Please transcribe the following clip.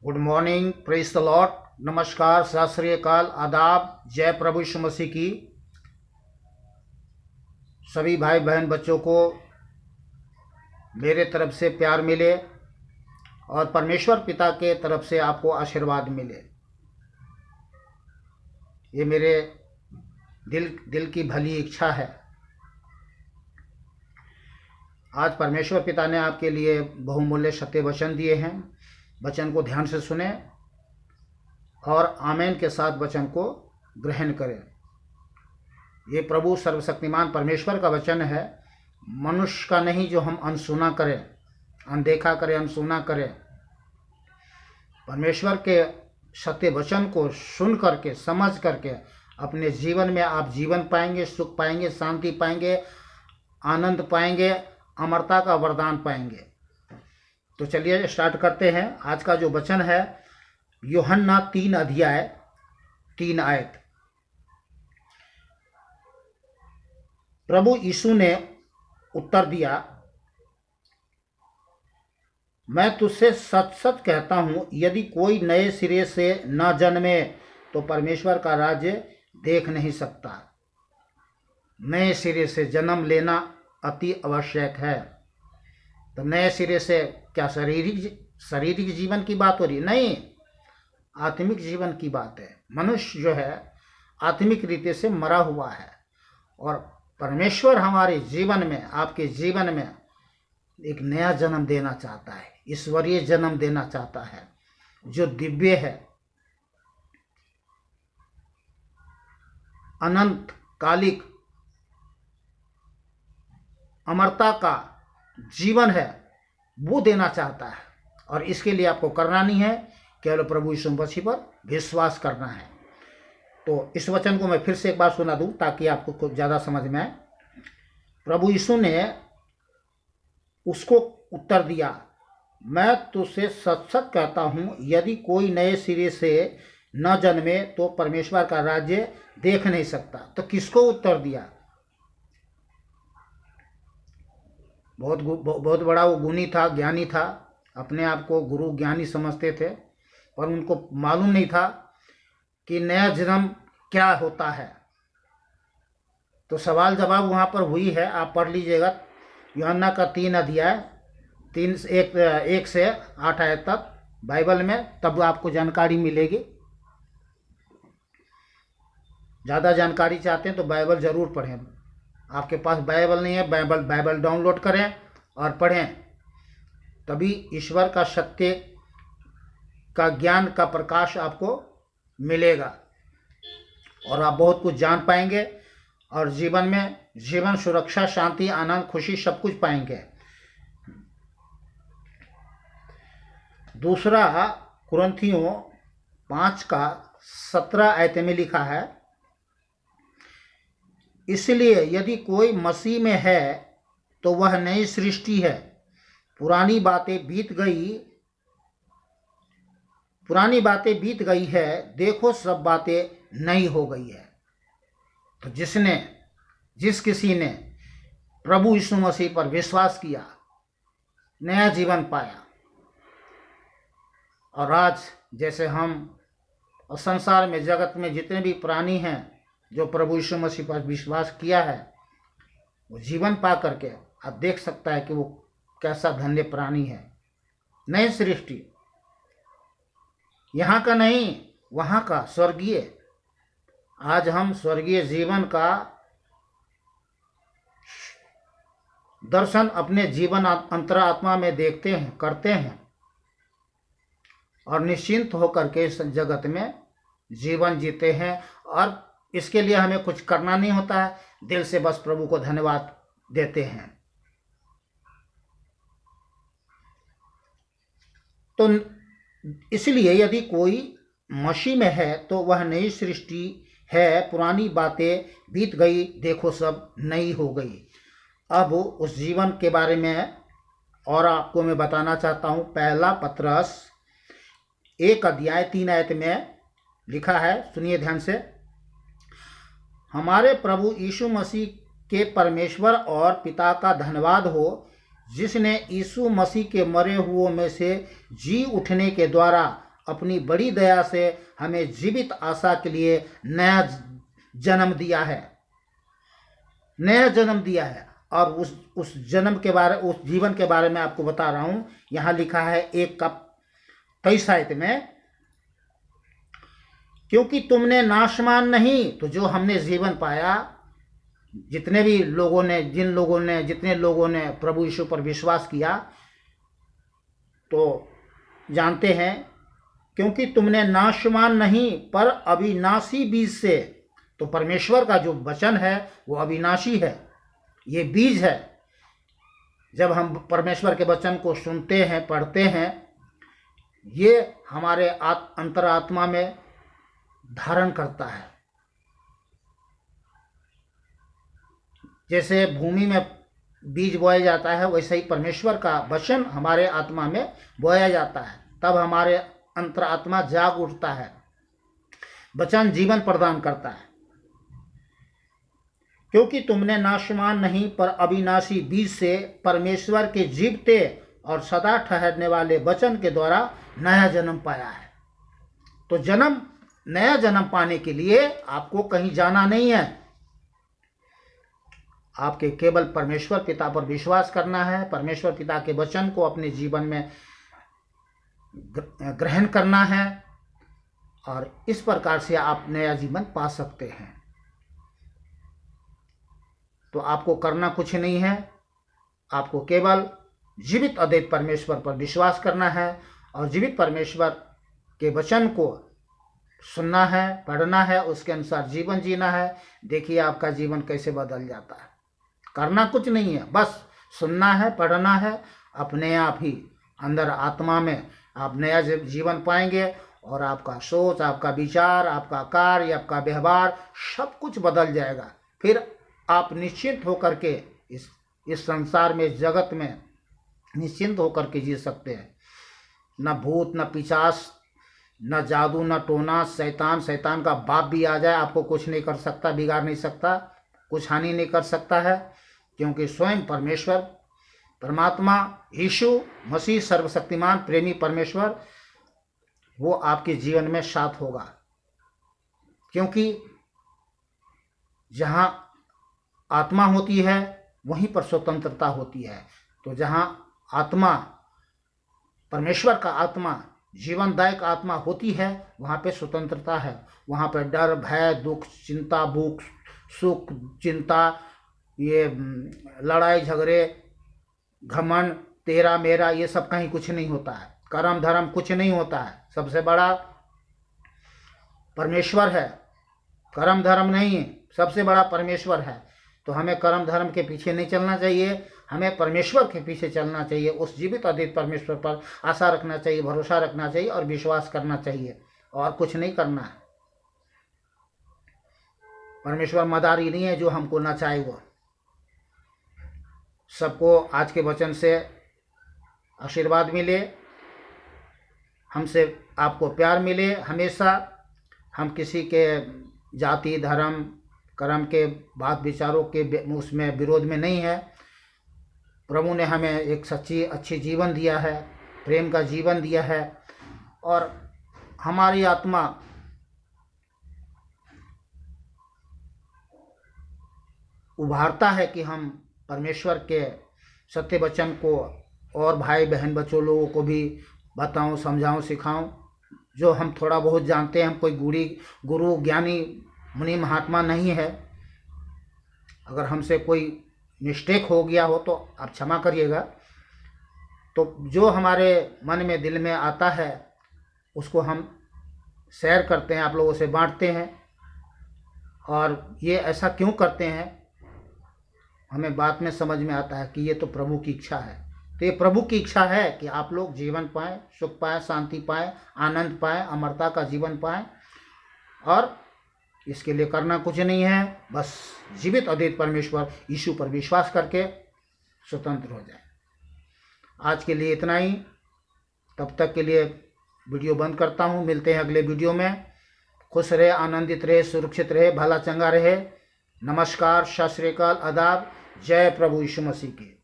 Good morning, praise the Lord. नमस्कार, सत श्री अकाल, आदाब, जय प्रभु यीशु मसीह की। सभी भाई बहन बच्चों को मेरे तरफ से प्यार मिले और परमेश्वर पिता के तरफ से आपको आशीर्वाद मिले। ये मेरे दिल की भली इच्छा है। आज परमेश्वर पिता ने आपके लिए बहुमूल्य सत्य वचन दिए हैं। वचन को ध्यान से सुने और आमीन के साथ वचन को ग्रहण करें। ये प्रभु सर्वशक्तिमान परमेश्वर का वचन है, मनुष्य का नहीं जो हम अनसुना करें, अनदेखा करें, अनसुना करें। परमेश्वर के सत्य वचन को सुन करके, समझ करके अपने जीवन में आप जीवन पाएंगे, सुख पाएंगे, शांति पाएंगे, आनंद पाएंगे, अमरता का वरदान पाएंगे। तो चलिए स्टार्ट करते हैं। आज का जो वचन है यूहन्ना 3 अध्याय 3 आयत। प्रभु यीशु ने उत्तर दिया, मैं तुझसे सच सच कहता हूँ, यदि कोई नए सिरे से न जन्मे तो परमेश्वर का राज्य देख नहीं सकता। नए सिरे से जन्म लेना अति आवश्यक है। तो नए सिरे से क्या शारीरिक जीवन की बात हो रही? नहीं, आत्मिक जीवन की बात है। मनुष्य जो है आत्मिक रीति से मरा हुआ है और परमेश्वर हमारे जीवन में, आपके जीवन में एक नया जन्म देना चाहता है, ईश्वरीय जन्म देना चाहता है जो दिव्य है, अनंत कालिक अमरता का जीवन है, वो देना चाहता है। और इसके लिए आपको करना नहीं है, केवल प्रभु यीशु मसीह पर विश्वास करना है। तो इस वचन को मैं फिर से एक बार सुना दूं ताकि आपको कुछ ज़्यादा समझ में आए। प्रभु यीशु ने उसको उत्तर दिया, मैं तुझसे सच सच कहता हूँ, यदि कोई नए सिरे से न जन्मे तो परमेश्वर का राज्य देख नहीं सकता। तो किसको उत्तर दिया? बहुत बड़ा वो गुणी था, ज्ञानी था, अपने आप को गुरु ज्ञानी समझते थे, पर उनको मालूम नहीं था कि नया जन्म क्या होता है। तो सवाल जवाब वहाँ पर हुई है, आप पढ़ लीजिएगा यूहन्ना का 3 अध्याय 1 से 8 आयत तक बाइबल में, तब आपको जानकारी मिलेगी। ज़्यादा जानकारी चाहते हैं तो बाइबल ज़रूर पढ़ें। आपके पास बाइबल नहीं है, बाइबल डाउनलोड करें और पढ़ें, तभी ईश्वर का सत्य का ज्ञान का प्रकाश आपको मिलेगा और आप बहुत कुछ जान पाएंगे और जीवन में जीवन, सुरक्षा, शांति, आनंद, खुशी सब कुछ पाएंगे। दूसरा कुरिन्थियों 5 का 17 आयत में लिखा है, इसलिए यदि कोई मसीह में है तो वह नई सृष्टि है, पुरानी बातें बीत गई है, देखो सब बातें नई हो गई है। तो जिस किसी ने प्रभु यीशु मसीह पर विश्वास किया, नया जीवन पाया। और आज जैसे हम और संसार में, जगत में जितने भी प्राणी हैं जो प्रभु यीशु मसीह पर विश्वास किया है, वो जीवन पा करके आप देख सकता है कि वो कैसा धन्य प्राणी है। नई सृष्टि, यहाँ का नहीं, वहाँ का स्वर्गीय। आज हम स्वर्गीय जीवन का दर्शन अपने जीवन अंतरात्मा में देखते हैं, करते हैं और निश्चिंत होकर के इस जगत में जीवन जीते हैं। और इसके लिए हमें कुछ करना नहीं होता है, दिल से बस प्रभु को धन्यवाद देते हैं। तो इसलिए यदि कोई मसीह में है तो वह नई सृष्टि है, पुरानी बातें बीत गई, देखो सब नई हो गई। अब उस जीवन के बारे में और आपको मैं बताना चाहता हूँ। पहला पत्रस 1 अध्याय 3 आयत में लिखा है, सुनिए ध्यान से, हमारे प्रभु यीशु मसीह के परमेश्वर और पिता का धन्यवाद हो, जिसने यीशु मसीह के मरे हुओं में से जी उठने के द्वारा अपनी बड़ी दया से हमें जीवित आशा के लिए नया जन्म दिया है, नया जन्म दिया है। और उस जन्म के बारे, उस जीवन के बारे में आपको बता रहा हूं। यहां लिखा है 1:23 में, क्योंकि तुमने नाशमान नहीं, तो जो हमने जीवन पाया, जितने लोगों ने प्रभु यीशु पर विश्वास किया, तो जानते हैं, क्योंकि तुमने नाशमान नहीं पर अविनाशी बीज से। तो परमेश्वर का जो वचन है वो अविनाशी है, ये बीज है। जब हम परमेश्वर के वचन को सुनते हैं, पढ़ते हैं, ये हमारे अंतरात्मा में धारण करता है। जैसे भूमि में बीज बोया जाता है, वैसे ही परमेश्वर का वचन हमारे आत्मा में बोया जाता है, तब हमारे अंतरात्मा जाग उठता है। वचन जीवन प्रदान करता है। क्योंकि तुमने नाशमान नहीं पर अविनाशी बीज से परमेश्वर के जीवते और सदा ठहरने वाले वचन के द्वारा नया जन्म पाया है। तो नया जन्म पाने के लिए आपको कहीं जाना नहीं है, आपके केवल परमेश्वर पिता पर विश्वास करना है, परमेश्वर पिता के वचन को अपने जीवन में ग्रहण करना है, और इस प्रकार से आप नया जीवन पा सकते हैं। तो आपको करना कुछ नहीं है, आपको केवल जीवित अद्वैत परमेश्वर पर विश्वास करना है और जीवित परमेश्वर के वचन को सुनना है, पढ़ना है, उसके अनुसार जीवन जीना है। देखिए आपका जीवन कैसे बदल जाता है। करना कुछ नहीं है, बस सुनना है, पढ़ना है, अपने आप ही अंदर आत्मा में आप नया जीवन पाएंगे, और आपका सोच, आपका विचार, आपका कार्य, आपका व्यवहार सब कुछ बदल जाएगा। फिर आप निश्चिंत होकर के इस संसार में, जगत में निश्चिंत होकर के जी सकते हैं। न भूत, न पिशाच, न जादू, न टोना, शैतान का बाप भी आ जाए, आपको कुछ नहीं कर सकता, बिगाड़ नहीं सकता, कुछ हानि नहीं कर सकता है, क्योंकि स्वयं परमेश्वर, परमात्मा, यीशु मसीह, सर्वशक्तिमान प्रेमी परमेश्वर, वो आपके जीवन में साथ होगा। क्योंकि जहाँ आत्मा होती है वहीं पर स्वतंत्रता होती है। तो जहाँ आत्मा, परमेश्वर का आत्मा, जीवनदायक आत्मा होती है, वहाँ पे स्वतंत्रता है। वहाँ पे डर, भय, दुख, चिंता, भूख, सुख, चिंता, ये लड़ाई झगड़े, घमंड, तेरा मेरा, ये सब कहीं कुछ नहीं होता है। कर्म धर्म कुछ नहीं होता है। सबसे बड़ा परमेश्वर है, कर्म धर्म नहीं है, सबसे बड़ा परमेश्वर है। तो हमें कर्म धर्म के पीछे नहीं चलना चाहिए, हमें परमेश्वर के पीछे चलना चाहिए। उस जीवित अद्वैत परमेश्वर पर आशा रखना चाहिए, भरोसा रखना चाहिए और विश्वास करना चाहिए, और कुछ नहीं करना है। परमेश्वर मदारी नहीं है जो हमको ना चाहे। वो सबको आज के वचन से आशीर्वाद मिले, हमसे आपको प्यार मिले। हमेशा हम किसी के जाति, धर्म, कर्म के बात विचारों के उसमें विरोध में नहीं है। प्रभु ने हमें एक सच्ची अच्छी जीवन दिया है, प्रेम का जीवन दिया है, और हमारी आत्मा उभारता है कि हम परमेश्वर के सत्य वचन को और भाई बहन बच्चों लोगों को भी बताऊं, समझाऊं, सिखाऊं। जो हम थोड़ा बहुत जानते हैं, हम कोई गुरु ज्ञानी मुनि महात्मा नहीं है। अगर हमसे कोई मिस्टेक हो गया हो तो आप क्षमा करिएगा। तो जो हमारे मन में, दिल में आता है, उसको हम शेयर करते हैं, आप लोगों से बांटते हैं। और ये ऐसा क्यों करते हैं, हमें बाद में समझ में आता है कि ये तो प्रभु की इच्छा है। तो ये प्रभु की इच्छा है कि आप लोग जीवन पाएं, सुख पाएं, शांति पाएं, आनंद पाएं, अमरता का जीवन पाएं। और इसके लिए करना कुछ नहीं है, बस जीवित अद्वैत परमेश्वर यीशु पर विश्वास करके स्वतंत्र हो जाए। आज के लिए इतना ही। तब तक के लिए वीडियो बंद करता हूँ। मिलते हैं अगले वीडियो में। खुश रहे, आनंदित रहे, सुरक्षित रहे, भला चंगा रहे। नमस्कार, सत श्री अकाल, आदाब। जय प्रभु यीशु मसीह की।